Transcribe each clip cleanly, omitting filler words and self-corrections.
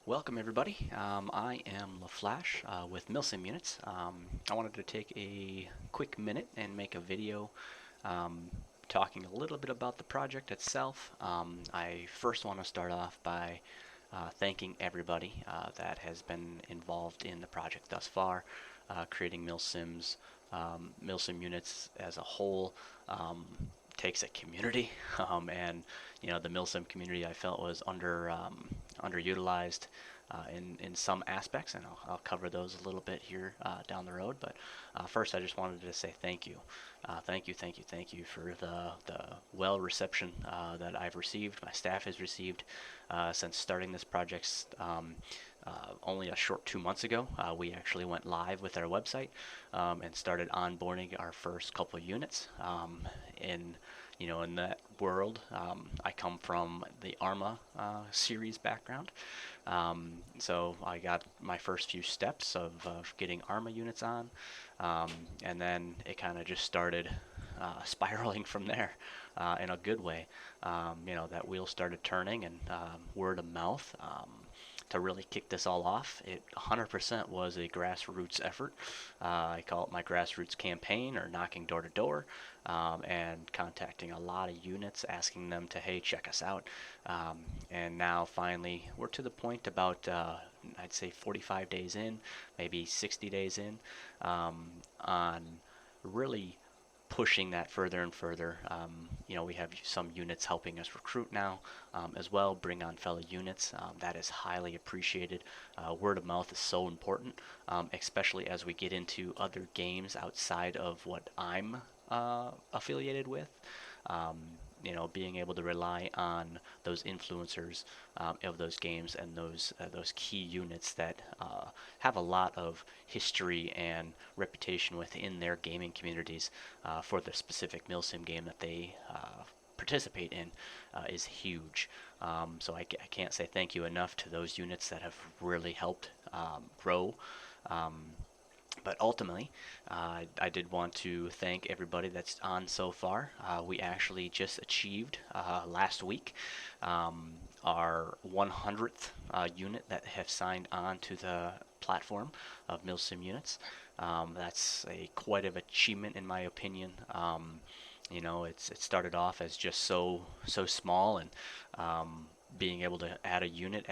Welcome everybody. I am LaFlash with Milsim Units. I wanted to take a quick minute and make a video um, talking a little bit about the project itself. I first want to start off by thanking everybody that has been involved in the project thus far, creating Milsim Units as a whole. Um, takes a community, and the Milsim community I felt was underutilized in some aspects, and I'll cover those a little bit here down the road. But first, I just wanted to say thank you, thank you for the well reception that I've received, my staff has received since starting this project. Only a short 2 months ago, we actually went live with our website and started onboarding our first couple of units. In that world, I come from the Arma series background, so I got my first few steps of getting Arma units on, and then it kind of just started spiraling from there in a good way. That wheel started turning, and word of mouth. To really kick this all off, it 100% was a grassroots effort. I call it my grassroots campaign, or knocking door to door, and contacting a lot of units, asking them to, hey, check us out. And now finally, we're to the point about, I'd say 45 days in, maybe 60 days in, on really pushing that further and further. We have some units helping us recruit now as well, bring on fellow units. That is highly appreciated. Word of mouth is so important, especially as we get into other games outside of what I'm affiliated with. Um, Being able to rely on those influencers of those games and those key units that have a lot of history and reputation within their gaming communities for the specific milsim game that they participate in is huge. So I can't say thank you enough to those units that have really helped grow. Um, but ultimately, I did want to thank everybody that's on so far. We actually just achieved last week um, our 100th unit that have signed on to the platform of Milsim Units. That's a quite of achievement in my opinion. It started off as just so small, and being able to add a unit.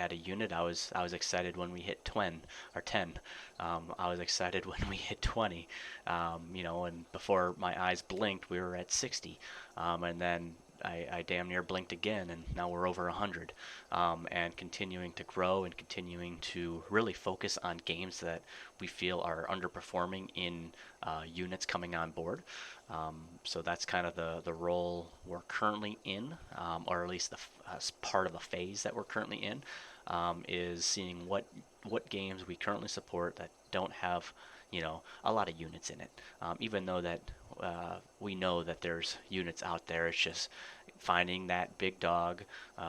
I was excited when we hit 20 or 10. I was excited when we hit 20. And before my eyes blinked, we were at 60, and then I damn near blinked again, and now we're over 100, and continuing to grow and continuing to really focus on games that we feel are underperforming in units coming on board. So that's kind of the role we're currently in, or at least part of the phase that we're currently in, is seeing what games we currently support that don't have a lot of units in it. Even though that we know that there's units out there, it's just finding that big dog,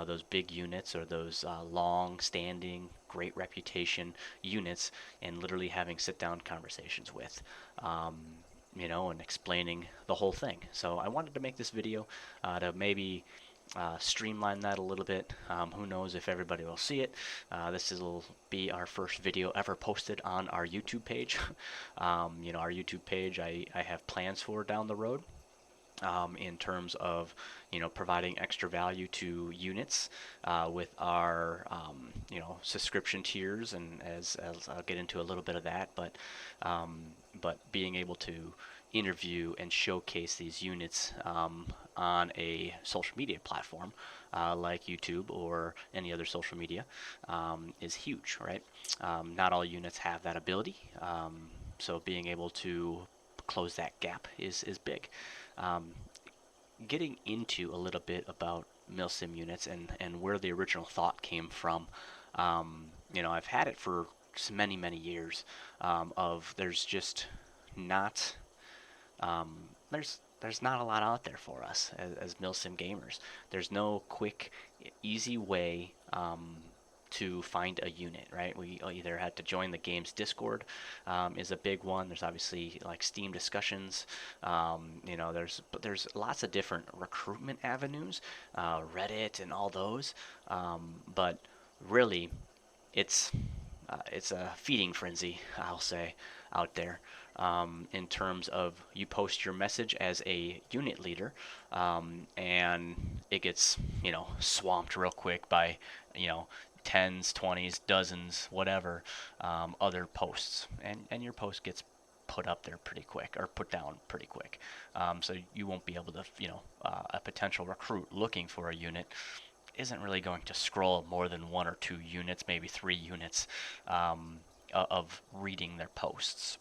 those big units, or those long-standing, great reputation units, and literally having sit-down conversations with. And explaining the whole thing. So I wanted to make this video to maybe streamline that a little bit. Who knows if everybody will see it. This will be our first video ever posted on our YouTube page. Our YouTube page I have plans for down the road. In terms of providing extra value to units with our subscription tiers, and as I'll get into a little bit of that, but being able to interview and showcase these units on a social media platform like YouTube or any other social media is huge, right? Not all units have that ability, so being able to close that gap is big. Um, Getting into a little bit about Milsim units and where the original thought came from. I've had it for many years. Of there's just not there's not a lot out there for us as Milsim gamers. There's no quick, easy way to find a unit, right? We either had to join the game's Discord, is a big one. There's obviously like Steam discussions. There's lots of different recruitment avenues, Reddit and all those. But really, it's it's a feeding frenzy, I'll say, out there. In terms of you post your message as a unit leader, and it gets swamped real quick by you know tens, 20s, dozens, whatever other posts, and your post gets put up there pretty quick or put down pretty quick. So you won't be able to, a potential recruit looking for a unit isn't really going to scroll more than 1 or 2 units, maybe 3 units of reading their posts.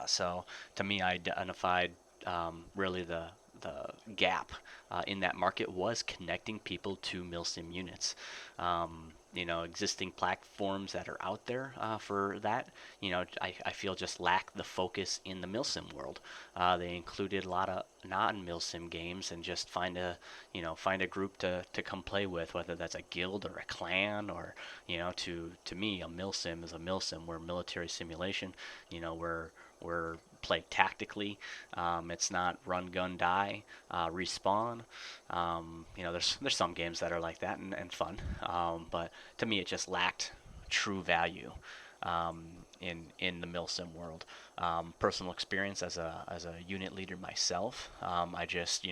So to me, I identified really the gap in that market was connecting people to Milsim units. Existing platforms that are out there for that, I feel just lack the focus in the Milsim world. They included a lot of non-Milsim games and just find a group to come play with, whether that's a guild or a clan or, to me, a Milsim is a Milsim. We're military simulation. We're played tactically. It's not run, gun, die, respawn. There's some games that are like that and fun, but to me, it just lacked true value um, in the Milsim world. Personal experience as a unit leader myself, I just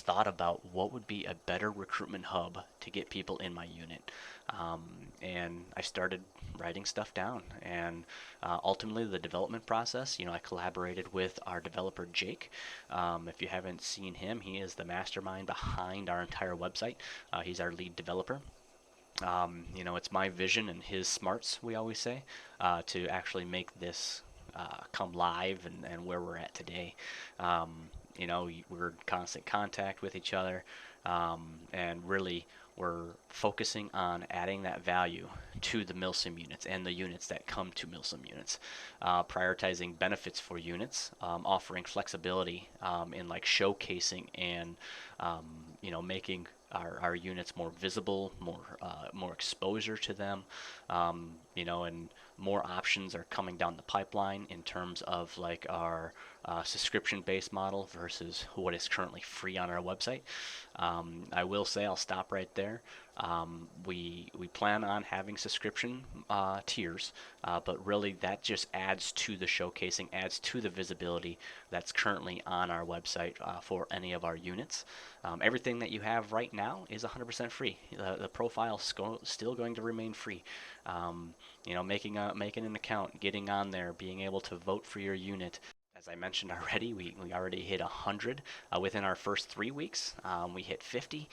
thought about what would be a better recruitment hub to get people in my unit, um, and I started writing stuff down. And ultimately, the development process, I collaborated with our developer Jake. If you haven't seen him, he is the mastermind behind our entire website. He's our lead developer. It's my vision and his smarts, we always say, to actually make this come live and where we're at today. We're in constant contact with each other, and really we're focusing on adding that value to the Milsim units and the units that come to Milsim units, prioritizing benefits for units, offering flexibility in like showcasing and making our units more visible, more exposure to them, and more options are coming down the pipeline in terms of like our subscription-based model versus what is currently free on our website. I will say I'll stop right there. We plan on having subscription tiers, but really that just adds to the showcasing, adds to the visibility that's currently on our website for any of our units. Everything that you have right now is 100% free. The profile is still going to remain free. Making an account, getting on there, being able to vote for your unit. As I mentioned already, we already hit 100 within our first 3 weeks. We hit 50.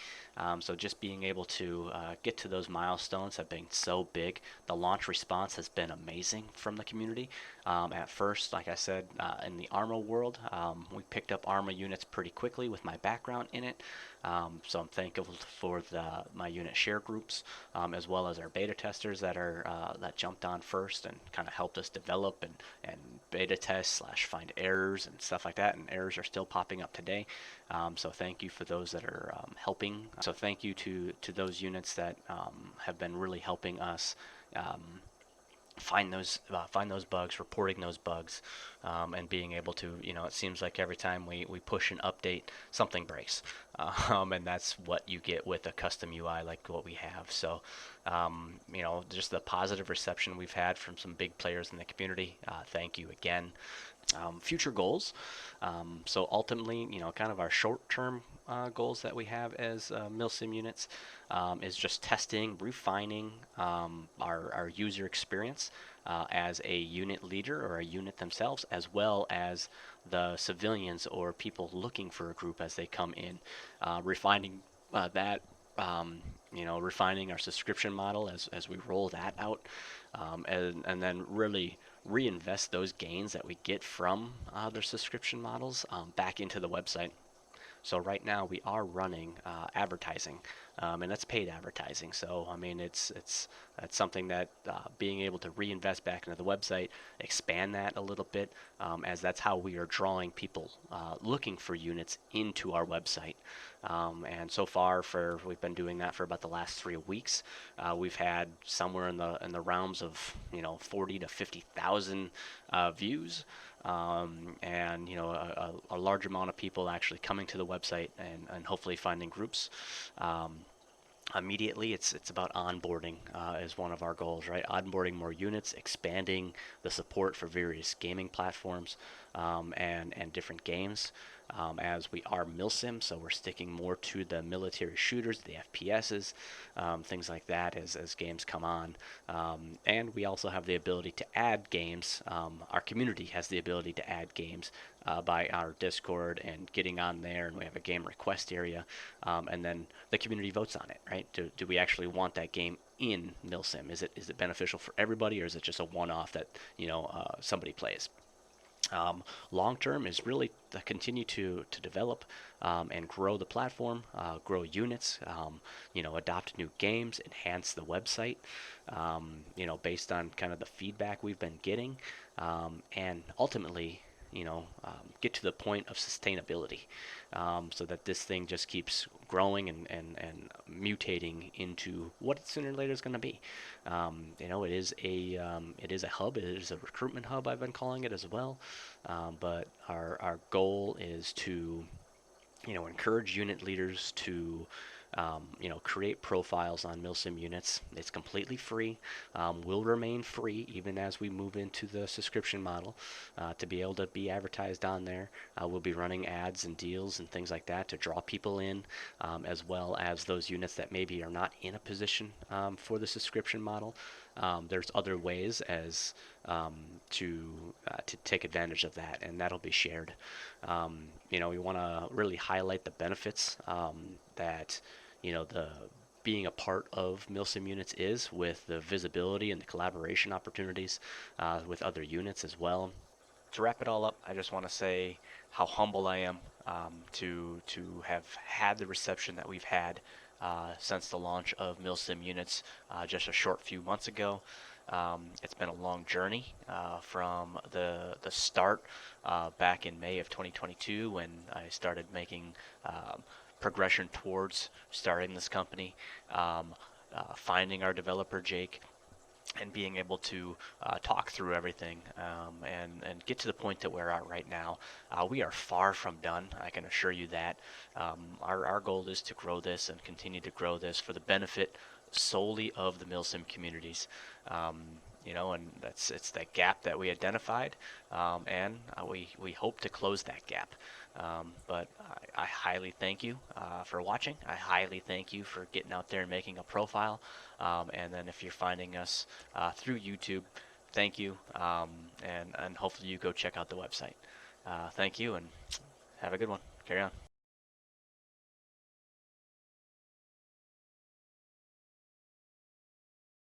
So just being able to get to those milestones have been so big. The launch response has been amazing from the community. At first, like I said, in the Arma world, we picked up Arma units pretty quickly with my background in it. So I'm thankful for my unit share groups, as well as our beta testers that jumped on first and kind of helped us develop and beta test slash find errors and stuff like that. And errors are still popping up today. So thank you for those that are helping. So thank you to those units that have been really helping us. Find those bugs, reporting those bugs, and being able to, it seems like every time we push an update, something breaks, and that's what you get with a custom UI like what we have. So, just the positive reception we've had from some big players in the community. Thank you again. Future goals. So ultimately, kind of our short-term goals that we have as Milsim units is just testing, refining our user experience as a unit leader or a unit themselves, as well as the civilians or people looking for a group as they come in, refining that. Refining our subscription model as we roll that out, and then really reinvest those gains that we get from their subscription models back into the website. So right now we are running advertising, and that's paid advertising. So I mean, that's something that being able to reinvest back into the website, expand that a little bit, as that's how we are drawing people looking for units into our website. And so far, we've been doing that for about the last 3 weeks. We've had somewhere in the realms of 40 to 50,000 views, and a large amount of people actually coming to the website and hopefully finding groups. Immediately, it's about onboarding is one of our goals, right? Onboarding more units, expanding the support for various gaming platforms, and different games. As we are milsim, so we're sticking more to the military shooters, the FPSs, things like that as games come on. And we also have the ability to add games. Our community has the ability to add games by our Discord and getting on there, and we have a game request area, and then the community votes on it, right? Do we actually want that game in Milsim? Is it beneficial for everybody, or is it just a one-off that somebody plays? Um, Long term is really to continue to develop and grow the platform, grow units, adopt new games, enhance the website, based on kind of the feedback we've been getting, and ultimately, get to the point of sustainability, so that this thing just keeps growing and mutating into what it sooner or later is going to be. It is a hub. It is a recruitment hub. I've been calling it as well. But our goal is to encourage unit leaders to create profiles on Milsim units. It's completely free, will remain free even as we move into the subscription model, to be able to be advertised on there. We'll be running ads and deals and things like that to draw people in, as well as those units that maybe are not in a position for the subscription model. There's other ways as to take advantage of that, and that'll be shared. We want to really highlight the benefits that the being a part of Milsim Units is, with the visibility and the collaboration opportunities with other units as well. To wrap it all up, I just want to say how humble I am to have had the reception that we've had since the launch of Milsim Units just a short few months ago. It's been a long journey from the start back in May of 2022, when I started making progression towards starting this company, finding our developer Jake, and being able to talk through everything, and get to the point that we're at right now. We are far from done. I can assure you that. Our goal is to grow this and continue to grow this for the benefit solely of the Milsim communities. And it's that gap that we identified, and we hope to close that gap. But I highly thank you for watching. I highly thank you for getting out there and making a profile. And then if you're finding us through YouTube, thank you. And hopefully you go check out the website. Thank you, and have a good one. Carry on.